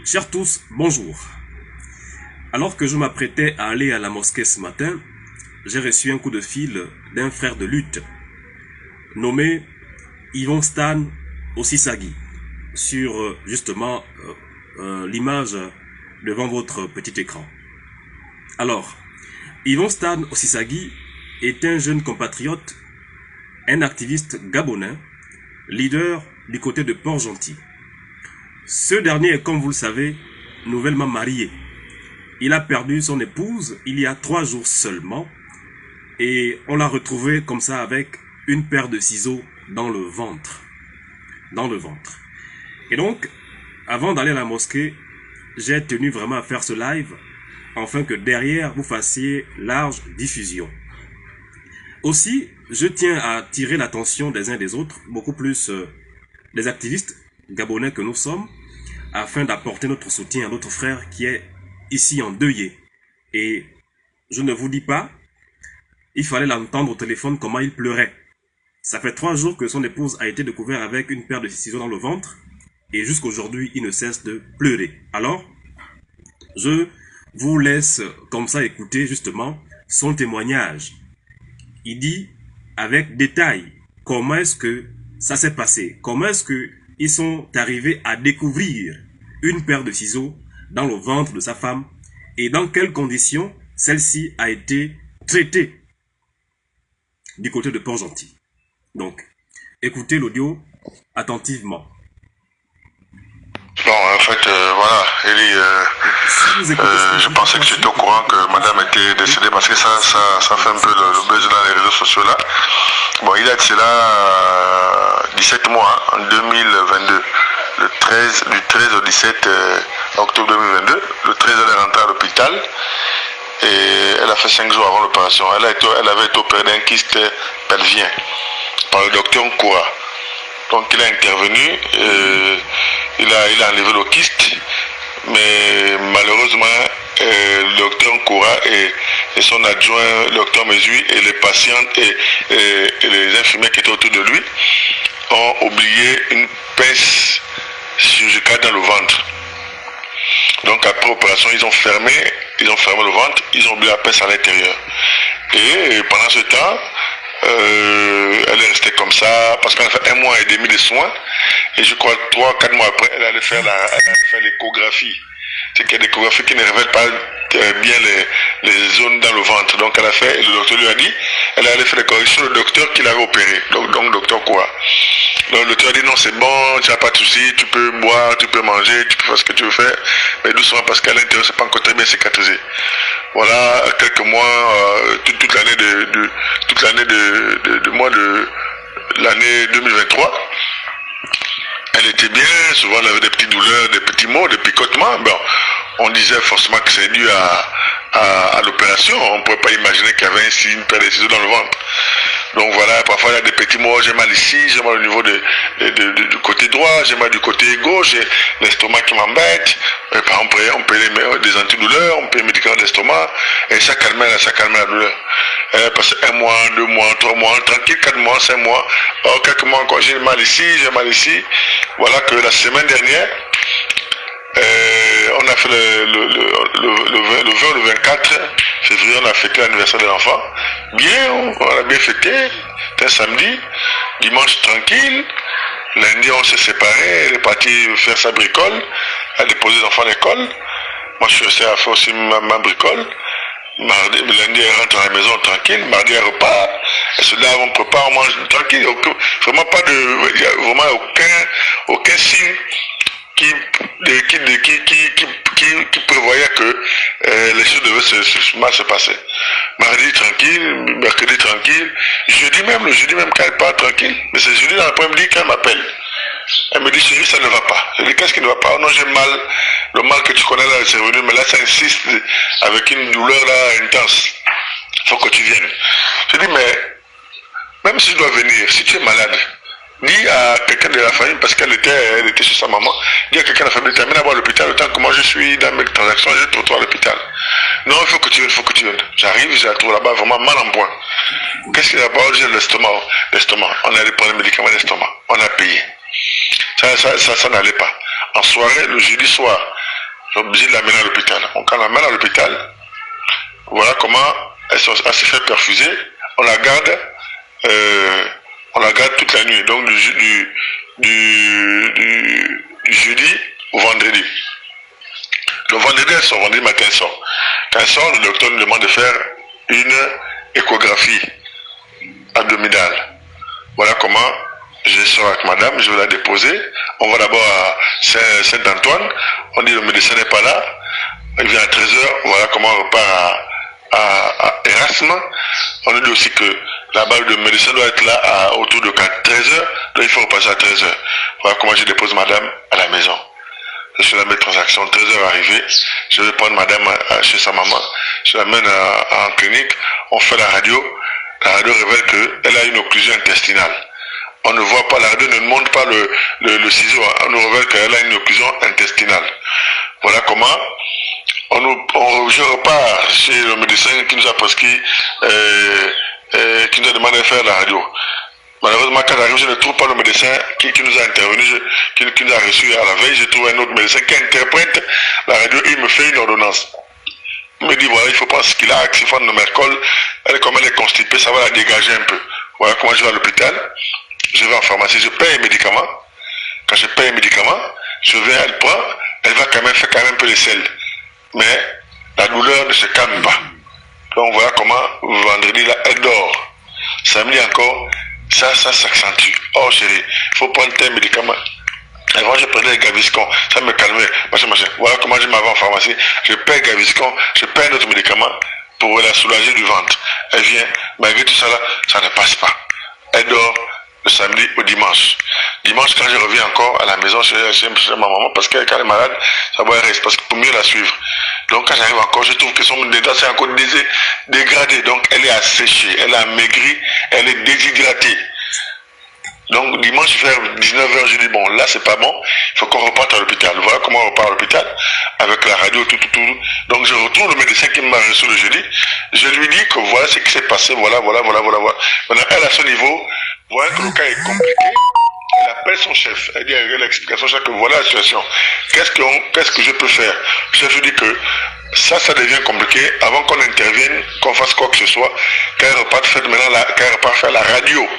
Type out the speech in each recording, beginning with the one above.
Chers tous, bonjour. Alors que je m'apprêtais à aller à la mosquée ce matin, j'ai reçu un coup de fil d'un frère de lutte nommé Yvon Stan Osisagi sur justement l'image devant votre petit écran. Alors, Yvon Stan Osisagi est un jeune compatriote, un activiste gabonais, leader du côté de Port-Gentil. Ce dernier est, comme vous le savez, nouvellement marié. Il a perdu son épouse il y a 3 jours seulement et on l'a retrouvé comme ça avec une paire de ciseaux dans le ventre. Et donc, avant d'aller à la mosquée, j'ai tenu vraiment à faire ce live afin que derrière vous fassiez large diffusion. Aussi, je tiens à attirer l'attention des uns des autres, beaucoup plus des activistes gabonais que nous sommes, afin d'apporter notre soutien à notre frère qui est ici endeuillé. Et je ne vous dis pas, il fallait l'entendre au téléphone comment il pleurait. Ça fait 3 jours que son épouse a été découverte avec une paire de ciseaux dans le ventre, et jusqu'aujourd'hui, il ne cesse de pleurer. Alors, je vous laisse comme ça écouter justement son témoignage. Il dit avec détail comment est-ce que ça s'est passé, comment est-ce que ils sont arrivés à découvrir une paire de ciseaux dans le ventre de sa femme et dans quelles conditions celle-ci a été traitée du côté de Port-Gentil. Donc, écoutez l'audio attentivement. Bon, en fait, voilà, Eli, je pensais que tu étais au courant que madame était décédée parce que ça fait un peu le buzz dans les réseaux sociaux là. Bon, il a de cela 17 mois, en 2022, du 13 au 17 octobre 2022. Le 13, elle est rentrée à l'hôpital et elle a fait 5 jours avant l'opération. Elle avait été opérée d'un kyste pelvien par le docteur Nkoura. Donc il a intervenu, il a enlevé le kyste, mais malheureusement, le docteur Nkoura et son adjoint, le docteur Mesui, et les patientes et les infirmiers qui étaient autour de lui ont oublié une pince chirurgicale dans le ventre. Donc après l'opération, ils ont fermé le ventre, ils ont oublié la pince à l'intérieur. Et pendant ce temps, elle est restée comme ça parce qu'elle a fait 1 mois et demi de soins et je crois 3-4 mois après elle allait faire l'échographie. C'est qu'il y a des échographies qui ne révèlent pas bien les zones dans le ventre. Donc elle a fait, et le docteur lui a dit, elle allait faire les corrections, le docteur qui l'avait opéré, donc docteur quoi. Donc le docteur a dit non, c'est bon, tu n'as pas de souci, tu peux boire, tu peux manger, tu peux faire ce que tu veux faire, mais doucement parce qu'à l'intérieur c'est pas encore très bien cicatrisé. Voilà, quelques mois, toute l'année de l'année 2023, elle était bien, souvent elle avait des petites douleurs, des petits maux, des picotements. Bon, on disait forcément que c'est dû à l'opération, on ne pouvait pas imaginer qu'il y avait ainsi une paire de ciseaux dans le ventre. Donc voilà, parfois il y a des petits mots, j'ai mal ici, j'ai mal au niveau du côté droit, j'ai mal du côté gauche, j'ai l'estomac qui m'embête. Par exemple, on peut des antidouleurs, on peut des médicaments d'estomac, et ça calme la douleur. Parce que 1 mois, 2 mois, 3 mois, tranquille, 4 mois, 5 mois, quelques mois encore, j'ai mal ici. Voilà que la semaine dernière, on a fait le 20 ou le 24 février, on a fêté l'anniversaire de l'enfant. Bien, on a bien fêté. C'était un samedi. Dimanche, tranquille. Lundi, on s'est séparés. Elle est partie faire sa bricole. Elle a déposé les enfants à l'école. Moi, je suis resté à faire aussi ma bricole. Lundi, elle rentre à la maison tranquille. Mardi, elle repart. Elle se lave, on prépare, on mange tranquille. Vraiment pas il y a vraiment aucun signe qui prévoyait que les choses devaient mal se passer. Mardi tranquille, mercredi tranquille, jeudi même quand elle part tranquille, mais c'est jeudi dans l'après-midi qu'elle m'appelle. Elle me dit chérie, ça ne va pas. Je dis qu'est-ce qui ne va pas? Oh non, j'ai mal, le mal que tu connais là c'est revenu, mais là ça insiste avec une douleur là intense. Il faut que tu viennes. Je dis mais même si je dois venir, si tu es malade, dis à quelqu'un de la famille, parce qu'elle était chez sa maman, dis à quelqu'un de la famille, t'amène à voir l'hôpital, le temps que moi je suis dans mes transactions, je te retrouve à l'hôpital. Non, il faut que tu viennes. J'arrive, je la trouve là-bas vraiment mal en point. Qu'est-ce qu'il y a là-bas? J'ai l'estomac. On a allé prendre les médicaments d'estomac. On a payé. Ça n'allait pas. En soirée, le jeudi soir, On est obligé de l'amener à l'hôpital. Donc, quand on l'amène à l'hôpital, voilà comment elle se fait perfuser. On la garde toute la nuit. Donc, du jeudi au vendredi. Le vendredi, elle sort. Vendredi matin, elle sort. Quand elle sort, le docteur nous demande de faire une échographie abdominale. Voilà comment je sors avec madame, je vais la déposer. On va d'abord à Saint-Antoine. On dit le médecin n'est pas là. Il vient à 13h. Voilà comment on repart à Erasme. On nous dit aussi que là-bas, le médecin doit être là autour de 13h. Donc il faut repasser à 13h. Voilà comment je dépose madame à la maison. Je suis la mes transactions, 13h arrivée. Je vais prendre madame chez sa maman. Je l'amène en clinique. On fait la radio. La radio révèle qu'elle a une occlusion intestinale. On ne voit pas, la radio ne montre pas le ciseau. On nous révèle qu'elle a une occlusion intestinale. Voilà comment je repars chez le médecin qui nous a prescrit, qui nous a demandé de faire la radio. Malheureusement, quand j'arrive, je ne trouve pas le médecin qui nous a intervenu, qui nous a reçu à la veille. Je trouve un autre médecin qui interprète la radio et il me fait une ordonnance. Il me dit, voilà, il faut prendre ce qu'il a, Oxyphone-Mercol, comme elle est constipée, ça va la dégager un peu. Voilà comment je vais à l'hôpital, je vais en pharmacie, je paye un médicament. Quand je paye un médicament, je viens, elle prend, elle va quand même faire un peu les sels. Mais la douleur ne se calme pas. Donc voilà comment vendredi là, elle dort. Samedi encore, ça s'accentue. Oh chérie, il faut prendre tes médicaments. Avant je prenais les Gaviscon, ça me calmait. Machin. Voilà comment je m'en vais en pharmacie. Je paye Gaviscon, je paye un autre médicament pour la soulager du ventre. Elle vient, malgré tout ça là, ça ne passe pas. Elle dort le samedi au dimanche. Dimanche, quand je reviens encore à la maison chez ma maman, parce qu'elle est malade, ça va rester, parce que pour mieux la suivre. Donc quand j'arrive encore, je trouve que son dents c'est encore dégradé. Donc elle est asséchée, elle a maigri, elle est déshydratée. Donc dimanche vers 19h, je dis bon là c'est pas bon, il faut qu'on reparte à l'hôpital. Voilà comment on repart à l'hôpital, avec la radio, tout. Donc je retrouve le médecin qui m'a reçu le jeudi, je lui dis que voilà ce qui s'est passé, voilà. Maintenant elle à ce niveau, voilà que le cas est compliqué, elle appelle son chef, elle dit elle explique à son chef que voilà la situation, qu'est-ce que je peux faire. Le chef lui dit que ça devient compliqué, avant qu'on intervienne, qu'on fasse quoi que ce soit, qu'elle reparte faire la radio.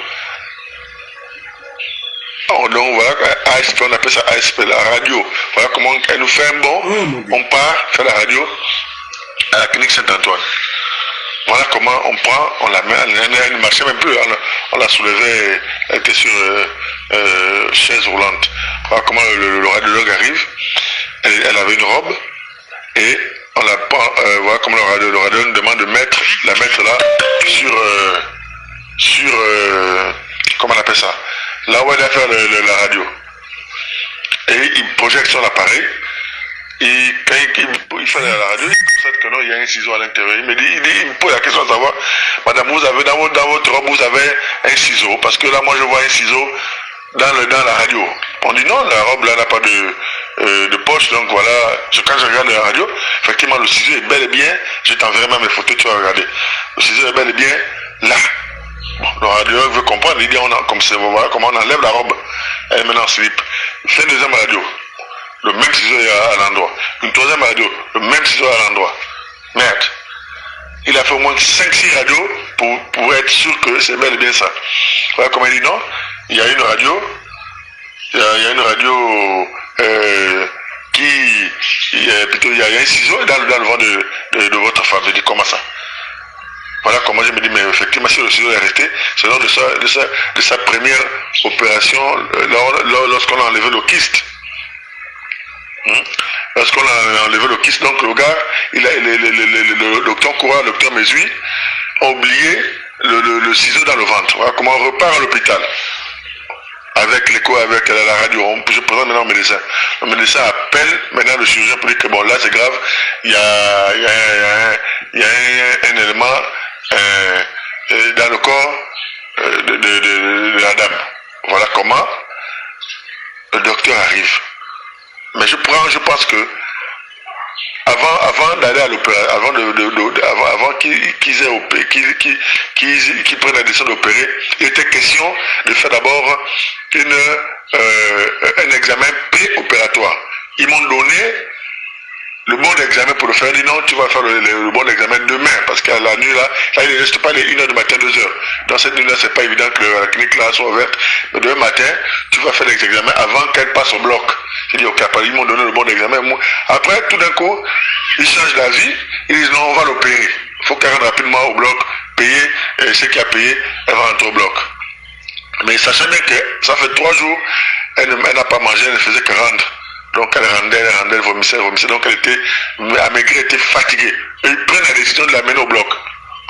Donc voilà, ASP, on appelle ça ASP, la radio. Voilà comment elle nous fait un bon, on part faire la radio à la clinique Saint-Antoine. Voilà comment on prend, on la met, elle marchait même plus, on la soulevait, elle était sur chaise roulante. Voilà comment le radiologue arrive, elle avait une robe, et on la prend, voilà comment le radiologue nous demande de la mettre là, sur comment on appelle ça, là où elle va faire la radio. Et il projette sur l'appareil. Et quand il fait la radio, il constate que non, il y a un ciseau à l'intérieur. Il me pose la question de savoir, madame, vous avez dans votre robe, vous avez un ciseau. Parce que là, moi, je vois un ciseau dans la radio. On dit non, la robe là n'a pas de poche. Donc voilà, quand je regarde la radio, effectivement, le ciseau est bel et bien, je t'enverrai même les photos, tu vas regarder. Le ciseau est bel et bien là. Bon, le radiologue veut comprendre, il dit voilà comment on enlève la robe. Elle est maintenant en slip. Il fait une deuxième radio. Le même ciseau est à l'endroit. Une troisième radio, le même ciseau à l'endroit. Merde. Il a fait au moins 5-6 radios pour être sûr que c'est bel et bien ça. Voilà comment il dit non. Il y a une radio. Il y a une radio il y a un ciseau dans le ventre de votre femme. Je dis comment ça? Voilà comment je me dis, mais effectivement, si le ciseau est arrêté, c'est lors de sa première opération, lorsqu'on a enlevé le kyste. Lorsqu'on a enlevé le kyste, donc le gars, le docteur Koura, le docteur Mesui, a oublié le ciseau dans le ventre. Voilà comment on repart à l'hôpital. Avec l'écho, avec la radio, je présente maintenant au médecin. Le médecin appelle maintenant le chirurgien pour dire que bon, là c'est grave, il y a un élément dans le corps de la dame. Voilà comment le docteur arrive. Mais je pense que avant d'aller à l'opération, avant qu'ils aient opéré, qu'ils prennent la décision d'opérer, il était question de faire d'abord un examen préopératoire. Ils m'ont donné le bon d'examen pour le faire. Il dit non, tu vas faire le bon d'examen demain, parce qu'à la nuit, là il ne reste pas les 1h du matin, 2h. Dans cette nuit-là, c'est pas évident que la clinique là soit ouverte. Mais demain matin, tu vas faire les examens avant qu'elle passe au bloc. J'ai dit, ok, ils m'ont donné le bon d'examen. Après, tout d'un coup, ils changent d'avis. Ils disent, non, on va l'opérer. Il faut qu'elle rentre rapidement au bloc, payer, et ce qui a payé, elle va rentrer au bloc. Mais sachant bien que ça fait 3 jours, elle n'a pas mangé, elle ne faisait que rendre. Donc elle rendait, elle vomissait. Donc elle était amaigrie, elle était fatiguée. Et ils prennent la décision de l'amener au bloc.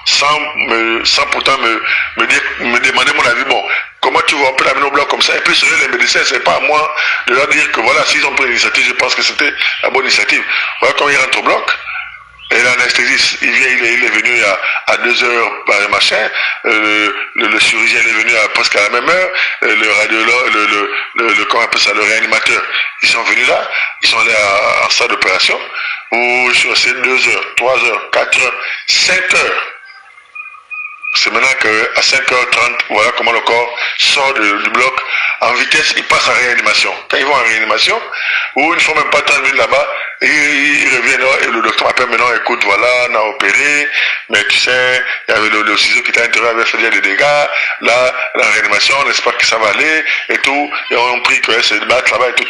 Sans pourtant me demander mon avis. Bon, comment tu vas, on peut l'amener au bloc comme ça. Et puis les médecins, c'est pas à moi de leur dire que voilà, s'ils ont pris l'initiative, je pense que c'était la bonne initiative. Voilà quand il rentre au bloc. Et l'anesthésiste, il est venu à 2h par machin, le chirurgien est venu presque à la même heure, le radiologue, comment on appelle ça, le réanimateur, ils sont venus là, ils sont allés en salle d'opération, où je suis resté 2h, 3h, 4h, 5h. C'est maintenant qu'à 5h30, voilà comment le corps sort du bloc en vitesse, il passe en réanimation. Quand ils vont en réanimation, ou ils ne font même pas 30 minutes là-bas, ils reviennent et le docteur m'appelle maintenant, écoute, voilà, on a opéré, mais tu sais, il y avait le ciseau qui était à l'intérieur, avait fait des dégâts, là, la réanimation, on espère que ça va aller, et tout, et on a pris que c'est de battre là-bas et tout.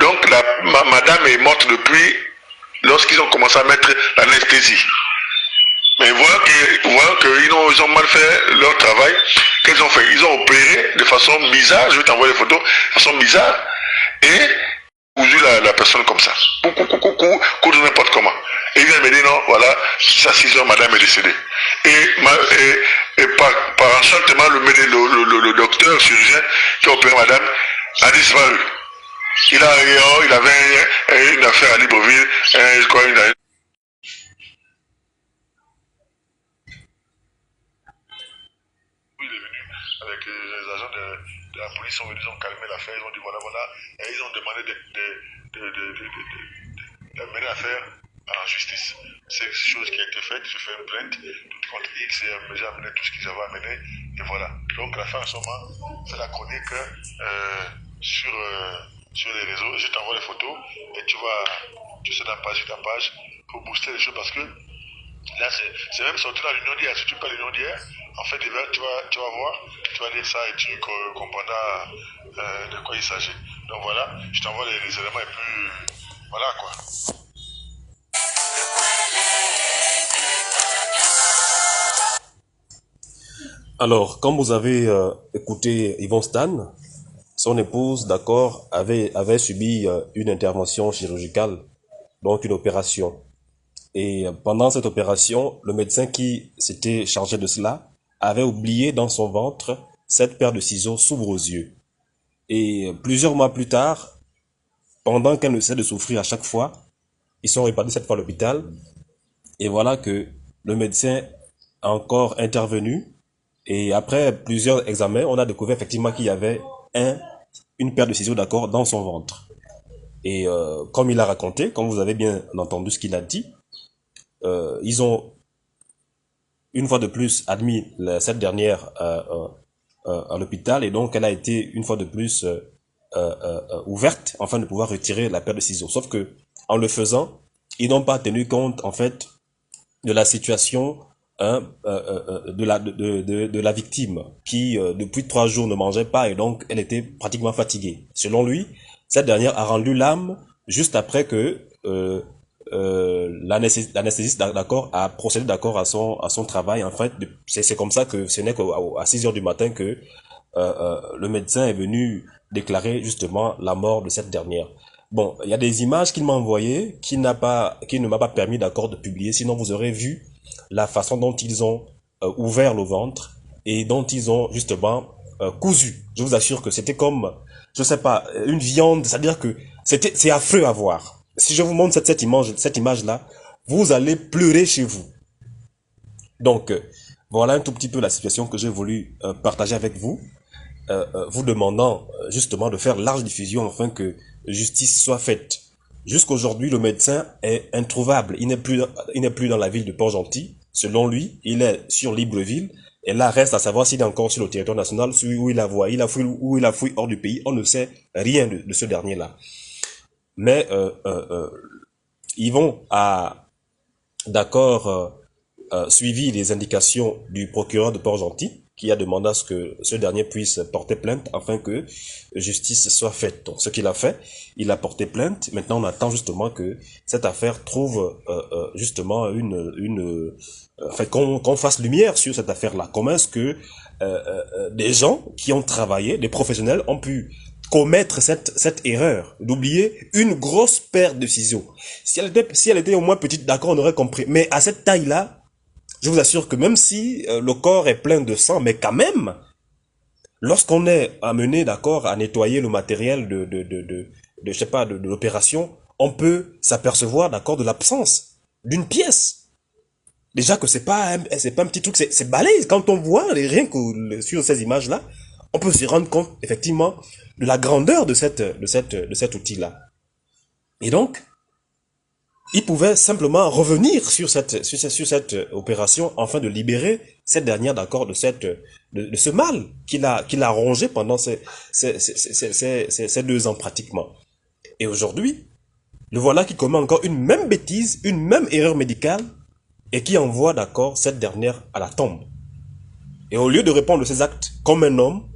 Donc, madame est morte depuis lorsqu'ils ont commencé à mettre l'anesthésie. Mais voyant qu'ils ont mal fait leur travail, qu'est-ce qu'ils ont fait? Ils ont opéré de façon bizarre, je vais t'envoyer les photos, de façon bizarre, et cousu la personne comme ça. Cousu n'importe comment. Et ils viennent me dire non, voilà, à 6h, madame est décédée. Et par enchantement, le docteur chirurgien qui a opéré madame a disparu. Il avait une affaire à Libreville, je crois une avec les agents de la police sont venus, ils ont calmé l'affaire, ils ont dit voilà, et ils ont demandé d'amener l'affaire en justice. C'est une chose qui a été faite, je fais une plainte contre X et j'ai amené tout ce qu'ils avaient amené, et voilà. Donc la fin en ce moment, c'est la chronique sur les réseaux, je t'envoie les photos et tu sais d'un page sur page pour booster les choses parce que là c'est même sorti dans l'union d'hier. Si tu parles l'union d'hier, en fait tu vas voir, tu vas lire ça et tu comprendras de quoi il s'agit. Donc voilà, je t'envoie les éléments et puis voilà quoi. Alors, comme vous avez écouté Yvon Stan, son épouse, d'accord, avait subi une intervention chirurgicale, donc une opération. Et pendant cette opération, le médecin qui s'était chargé de cela avait oublié dans son ventre cette paire de ciseaux s'ouvre aux yeux. Et plusieurs mois plus tard, pendant qu'elle ne cesse de souffrir à chaque fois, ils sont répartis cette fois à l'hôpital. Et voilà que le médecin a encore intervenu. Et après plusieurs examens, on a découvert effectivement qu'il y avait une paire de ciseaux, d'accord, dans son ventre. Et comme il a raconté, comme vous avez bien entendu ce qu'il a dit, ils ont une fois de plus admis cette dernière à l'hôpital et donc elle a été une fois de plus ouverte afin de pouvoir retirer la paire de ciseaux. Sauf que en le faisant, ils n'ont pas tenu compte en fait de la situation de la victime qui depuis 3 jours ne mangeait pas et donc elle était pratiquement fatiguée. Selon lui, cette dernière a rendu l'âme juste après que l'anesthésiste d'accord a procédé d'accord à son travail. En fait, c'est comme ça que ce n'est qu'à 6h du matin que le médecin est venu déclarer justement la mort de cette dernière. Bon, il y a des images qu'il m'a envoyées qui ne m'a pas permis d'accord de publier, sinon vous aurez vu la façon dont ils ont ouvert le ventre et dont ils ont justement cousu. Je vous assure que c'était comme, je sais pas, une viande, c'est-à-dire que c'est affreux à voir. Si je vous montre cette image-là, vous allez pleurer chez vous. Donc, voilà un tout petit peu la situation que j'ai voulu partager avec vous, vous demandant justement de faire large diffusion afin que justice soit faite. Jusqu'aujourd'hui, le médecin est introuvable. Il n'est plus dans la ville de Port-Gentil. Selon lui, il est sur Libreville. Et là, reste à savoir s'il est encore sur le territoire national, où il a fui hors du pays. On ne sait rien de ce dernier-là. mais Yvon a d'accord suivi les indications du procureur de Port-Gentil, qui a demandé à ce que ce dernier puisse porter plainte afin que justice soit faite. Donc, ce qu'il a fait, il a porté plainte. Maintenant, on attend justement que cette affaire trouve justement enfin, qu'on fasse lumière sur cette affaire-là. Comment est-ce que des gens qui ont travaillé, des professionnels, ont pu commettre cette erreur d'oublier une grosse paire de ciseaux. Si elle était au moins petite, d'accord, on aurait compris. Mais à cette taille-là, je vous assure que même si le corps est plein de sang, mais quand même, lorsqu'on est amené, d'accord, à nettoyer le matériel je sais pas, de l'opération, on peut s'apercevoir, d'accord, de l'absence d'une pièce. Déjà que c'est pas un petit truc, c'est balèze. Quand on voit, rien que sur ces images-là, on peut se rendre compte, effectivement, de la grandeur de cet outil-là. Et donc, il pouvait simplement revenir sur cette opération afin de libérer cette dernière, d'accord, de ce mal qu'il a rongé pendant ces 2 ans pratiquement. Et aujourd'hui, le voilà qui commet encore une même bêtise, une même erreur médicale, et qui envoie, d'accord, cette dernière à la tombe. Et au lieu de répondre de ses actes comme un homme,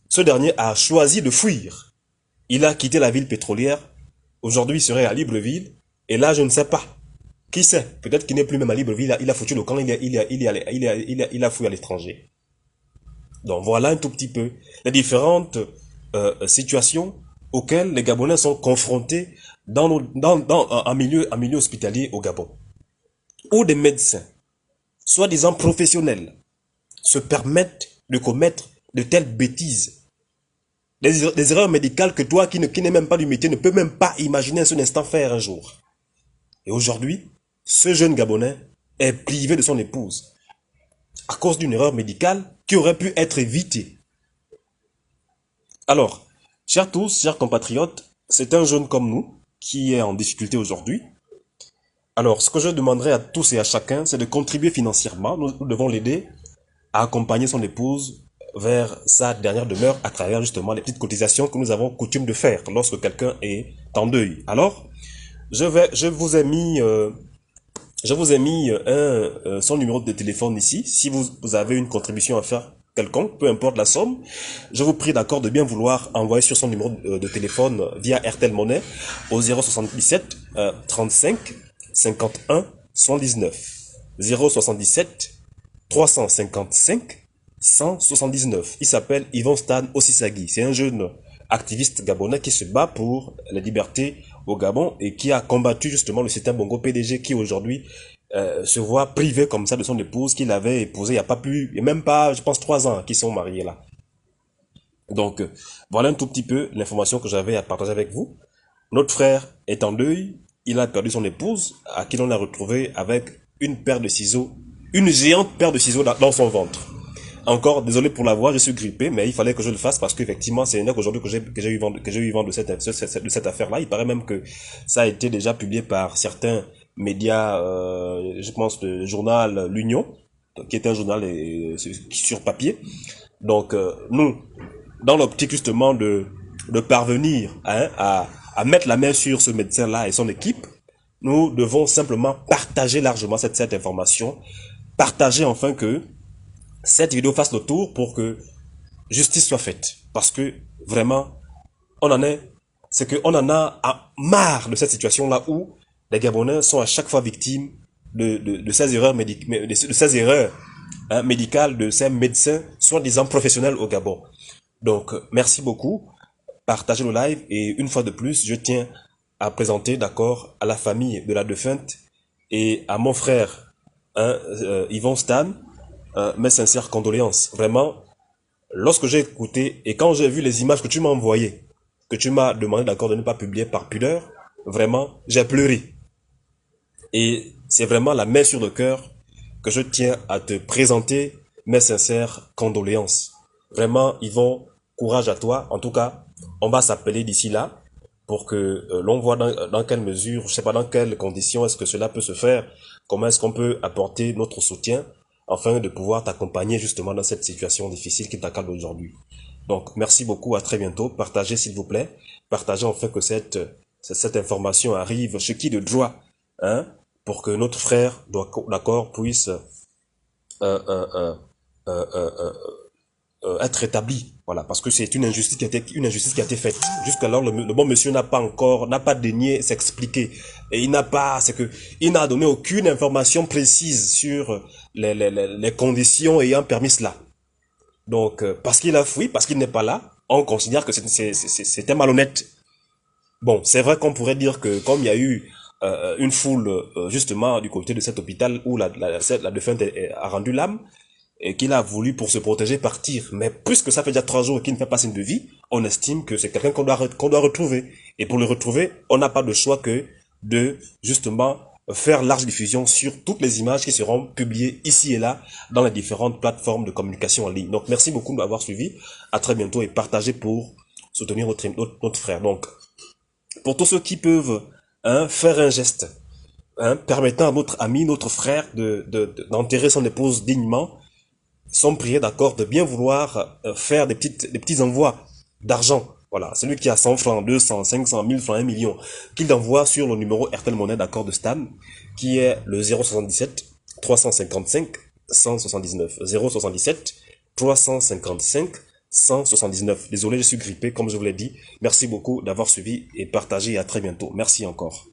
ce dernier a choisi de fuir. Il a quitté la ville pétrolière. Aujourd'hui, il serait à Libreville. Et là, je ne sais pas. Qui sait? Peut-être qu'il n'est plus même à Libreville. Il a foutu le camp. Il a fui à l'étranger. Donc voilà un tout petit peu les différentes situations auxquelles les Gabonais sont confrontés en milieu hospitalier au Gabon. Où des médecins, soi-disant professionnels, se permettent de commettre de telles bêtises. Des erreurs médicales que toi, qui n'est même pas du métier, ne peux même pas imaginer un seul instant faire un jour. Et aujourd'hui, ce jeune Gabonais est privé de son épouse à cause d'une erreur médicale qui aurait pu être évitée. Alors, chers tous, chers compatriotes, c'est un jeune comme nous qui est en difficulté aujourd'hui. Alors, ce que je demanderai à tous et à chacun, c'est de contribuer financièrement. Nous devons l'aider à accompagner son épouse vers sa dernière demeure à travers justement les petites cotisations que nous avons coutume de faire lorsque quelqu'un est en deuil. Alors, je vous ai mis son numéro de téléphone ici. Si vous avez une contribution à faire quelconque, peu importe la somme, je vous prie d'accord de bien vouloir envoyer sur son numéro de téléphone via RTL Monnaie au 077 35 51 119 077 355 179. Il s'appelle Yvon Stan Ossissagui. C'est un jeune activiste gabonais qui se bat pour la liberté au Gabon et qui a combattu justement le Sétain Bongo PDG qui aujourd'hui se voit privé comme ça de son épouse qu'il avait épousée il n'y a pas plus, et même pas, je pense, 3 ans qu'ils sont mariés là. Donc, voilà un tout petit peu l'information que j'avais à partager avec vous. Notre frère est en deuil. Il a perdu son épouse, à qui l'on a retrouvé avec une paire de ciseaux, une géante paire de ciseaux dans son ventre. Encore, désolé pour la voix, je suis grippé, mais il fallait que je le fasse parce qu'effectivement, c'est une heure aujourd'hui que j'ai eu vent de cette affaire-là. Il paraît même que ça a été déjà publié par certains médias, je pense le journal L'Union, qui est un journal sur papier. Donc, nous, dans l'optique justement de parvenir à mettre la main sur ce médecin-là et son équipe, nous devons simplement partager largement cette information, partager enfin que cette vidéo fasse le tour pour que justice soit faite. Parce que vraiment, on en a marre de cette situation-là où les Gabonais sont à chaque fois victimes de ces erreurs médicales de ces médecins soi-disant professionnels au Gabon. Donc, merci beaucoup. Partagez le live et une fois de plus, je tiens à présenter, d'accord, à la famille de la défunte et à mon frère, Yvon Stan, mes sincères condoléances. Vraiment, lorsque j'ai écouté et quand j'ai vu les images que tu m'as envoyées, que tu m'as demandé d'accord de ne pas publier par pudeur, vraiment, j'ai pleuré. Et c'est vraiment la main sur le cœur que je tiens à te présenter mes sincères condoléances. Vraiment, Yvon, courage à toi. En tout cas, on va s'appeler d'ici là pour que l'on voit dans quelle mesure, je sais pas dans quelles conditions est-ce que cela peut se faire, comment est-ce qu'on peut apporter notre soutien afin de pouvoir t'accompagner justement dans cette situation difficile qui t'accable aujourd'hui. Donc, merci beaucoup, à très bientôt. Partagez, s'il vous plaît. Partagez enfin que cette information arrive chez qui de droit, hein, pour que notre frère, d'accord, puisse être établi. Voilà, parce que c'est une injustice qui a été faite. Jusqu'alors, le bon monsieur n'a pas daigné s'expliquer. Et il n'a donné aucune information précise sur les conditions ayant permis cela. Donc, parce qu'il a fui, parce qu'il n'est pas là, on considère que c'était malhonnête. Bon, c'est vrai qu'on pourrait dire que comme il y a eu une foule justement du côté de cet hôpital où la défunte a rendu l'âme, et qu'il a voulu pour se protéger partir. Mais puisque ça fait déjà 3 jours qu'il ne fait pas signe de vie, on estime que c'est quelqu'un qu'on doit retrouver. Et pour le retrouver, on n'a pas de choix que de justement faire large diffusion sur toutes les images qui seront publiées ici et là dans les différentes plateformes de communication en ligne. Donc merci beaucoup de m'avoir suivi. À très bientôt et partagez pour soutenir notre frère. Donc pour tous ceux qui peuvent faire un geste permettant à notre ami, notre frère d'enterrer son épouse dignement, sont priés, d'accord, de bien vouloir faire des petits envois d'argent. Voilà, celui qui a 100 francs, 200, 500, 1000 francs, 1 million, qu'il envoie sur le numéro RTL Monnaie, d'accord, de Stan, qui est le 077 355 179. 077 355 179. Désolé, je suis grippé, comme je vous l'ai dit. Merci beaucoup d'avoir suivi et partagé et à très bientôt. Merci encore.